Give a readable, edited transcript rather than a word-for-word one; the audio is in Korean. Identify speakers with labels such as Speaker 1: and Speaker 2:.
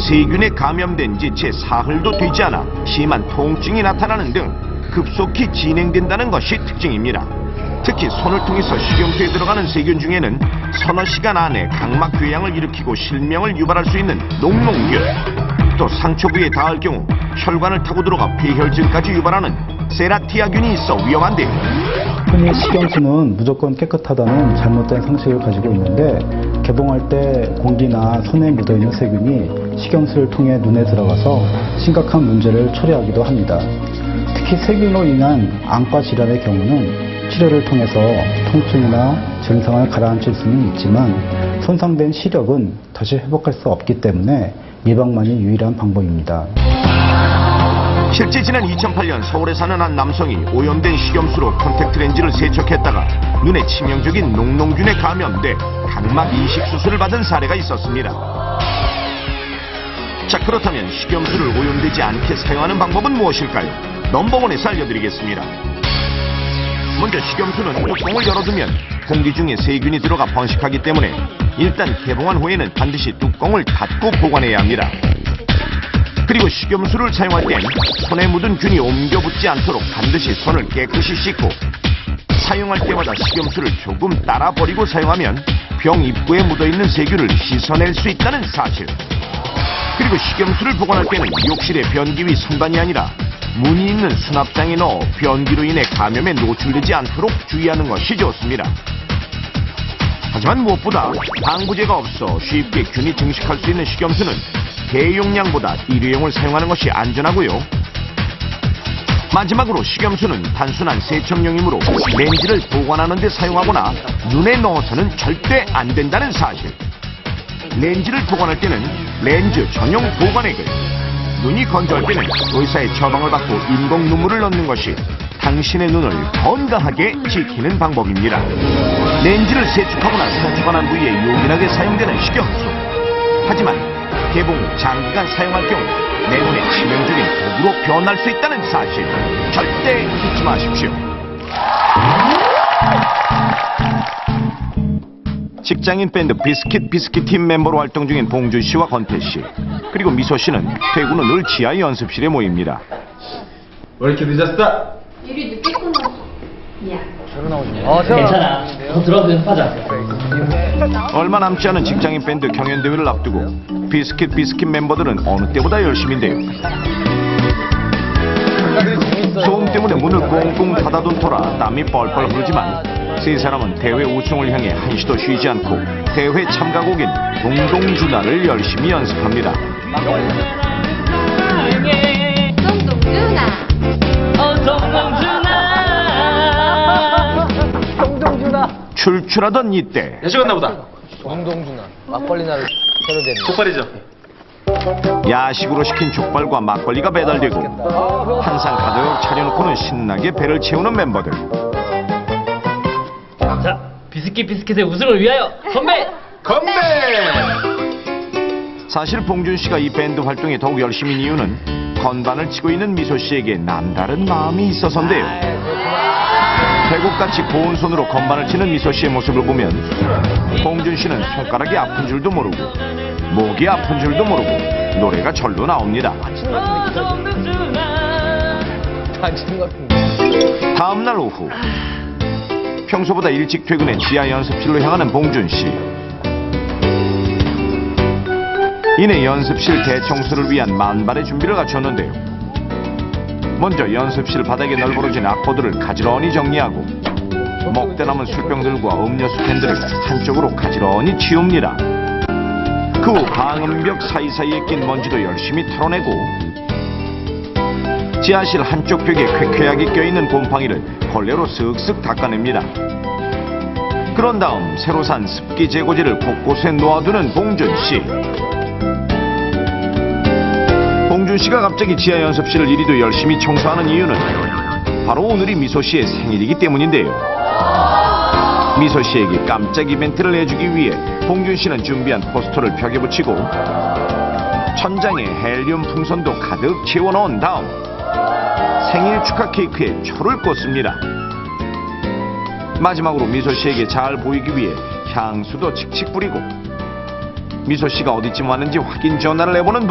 Speaker 1: 세균에 감염된 지 채 사흘도 되지 않아 심한 통증이 나타나는 등 급속히 진행된다는 것이 특징입니다. 특히 손을 통해서 식염수에 들어가는 세균 중에는 서너 시간 안에 각막 궤양을 일으키고 실명을 유발할 수 있는 녹농균, 또 상처 부위에 닿을 경우 혈관을 타고 들어가 폐혈증까지 유발하는 세라티아균이 있어 위험한데요.
Speaker 2: 흔히 식염수는 무조건 깨끗하다는 잘못된 상식을 가지고 있는데, 개봉할 때 공기나 손에 묻어있는 세균이 식염수를 통해 눈에 들어가서 심각한 문제를 초래하기도 합니다. 특히 세균으로 인한 안과 질환의 경우는 치료를 통해서 통증이나 증상을 가라앉힐 수는 있지만 손상된 시력은 다시 회복할 수 없기 때문에 예방만이 유일한 방법입니다.
Speaker 1: 실제 지난 2008년 서울에 사는 한 남성이 오염된 식염수로 컨택트 렌즈를 세척했다가 눈에 치명적인 녹농균에 감염돼 각막 이식 수술을 받은 사례가 있었습니다. 자, 그렇다면 식염수를 오염되지 않게 사용하는 방법은 무엇일까요? 넘버원에서 알려드리겠습니다. 먼저 식염수는 뚜껑을 열어두면 공기 중에 세균이 들어가 번식하기 때문에 일단 개봉한 후에는 반드시 뚜껑을 닫고 보관해야 합니다. 그리고 식염수를 사용할 땐 손에 묻은 균이 옮겨 붙지 않도록 반드시 손을 깨끗이 씻고, 사용할 때마다 식염수를 조금 따라 버리고 사용하면 병 입구에 묻어있는 세균을 씻어낼 수 있다는 사실. 그리고 식염수를 보관할 때는 욕실의 변기 위 선반이 아니라 문이 있는 수납장에 넣어 변기로 인해 감염에 노출되지 않도록 주의하는 것이 좋습니다. 하지만 무엇보다 방부제가 없어 쉽게 균이 증식할 수 있는 식염수는 대용량보다 일회용을 사용하는 것이 안전하고요. 마지막으로 식염수는 단순한 세척용이므로 렌즈를 보관하는 데 사용하거나 눈에 넣어서는 절대 안 된다는 사실. 렌즈를 보관할 때는 렌즈 전용 보관액을, 눈이 건조할 때는 의사의 처방을 받고 인공 눈물을 넣는 것이 당신의 눈을 건강하게 지키는 방법입니다. 렌즈를 세척하거나 세척한 부위에 요긴하게 사용되는 식염수. 하지만 개봉 후 장기간 사용할 경우 내 눈에 치명적인 독으로 변할 수 있다는 사실 절대 잊지 마십시오. 직장인 밴드 비스킷 팀 멤버로 활동 중인 봉준 씨와 건태 씨, 그리고 미소 씨는 퇴근 후 늘 지하 연습실에 모입니다.
Speaker 3: 왜 이렇게 늦었어?
Speaker 4: 일이 늦게 끝났어. 미안.
Speaker 5: 괜찮아. 더 들어가서 연습하자.
Speaker 1: 얼마 남지 않은 직장인 밴드 경연대회를 앞두고 비스킷 멤버들은 어느 때보다 열심인데요. 소음 때문에 문을 꽁꽁 닫아둔 터라 땀이 뻘뻘 흐르지만 세 사람은 대회 우승을 향해 한시도 쉬지 않고 대회 참가곡인 동동주나를 열심히 연습합니다.
Speaker 4: 동동주나.
Speaker 1: 출출하던 이때
Speaker 3: 야식었나 보다.
Speaker 6: 동동주나 막걸리나를 새로 된
Speaker 3: 족발이죠.
Speaker 1: 야식으로 시킨 족발과 막걸리가 배달되고 한상 가득 차려놓고는 신나게 배를 채우는 멤버들.
Speaker 5: 자, 비스킷의 우승을 위하여 건배!
Speaker 3: 건배!
Speaker 1: 사실 봉준 씨가 이 밴드 활동에 더욱 열심인 이유는 건반을 치고 있는 미소 씨에게 남다른 마음이 있어서인데요. 배꼽같이 고운 손으로 건반을 치는 미소 씨의 모습을 보면 봉준 씨는 손가락이 아픈 줄도 모르고 목이 아픈 줄도 모르고 노래가 절로 나옵니다.
Speaker 6: 다치는 것 같은데.
Speaker 1: 다음날 오후 평소보다 일찍 퇴근해 지하 연습실로 향하는 봉준 씨. 이내 연습실 대청소를 위한 만발의 준비를 갖췄는데요. 먼저 연습실 바닥에 널브러진 악보들을 가지런히 정리하고 먹다 남은 술병들과 음료수 캔들을 한쪽으로 가지런히 치웁니다. 그 후 방음벽 사이사이에 낀 먼지도 열심히 털어내고 지하실 한쪽 벽에 쾌쾌하게 껴있는 곰팡이를 걸레로 쓱쓱 닦아냅니다. 그런 다음 새로 산 습기 제거제를 곳곳에 놓아두는 봉준 씨. 봉준 씨가 갑자기 지하 연습실을 이리도 열심히 청소하는 이유는 바로 오늘이 미소 씨의 생일이기 때문인데요. 미소 씨에게 깜짝 이벤트를 해주기 위해 봉준 씨는 준비한 포스터를 벽에 붙이고 천장에 헬륨 풍선도 가득 채워넣은 다음 생일 축하 케이크에 초를 꽂습니다. 마지막으로 미소 씨에게 잘 보이기 위해 향수도 칙칙 뿌리고 미소 씨가 어디쯤 왔는지 확인 전화를 해보는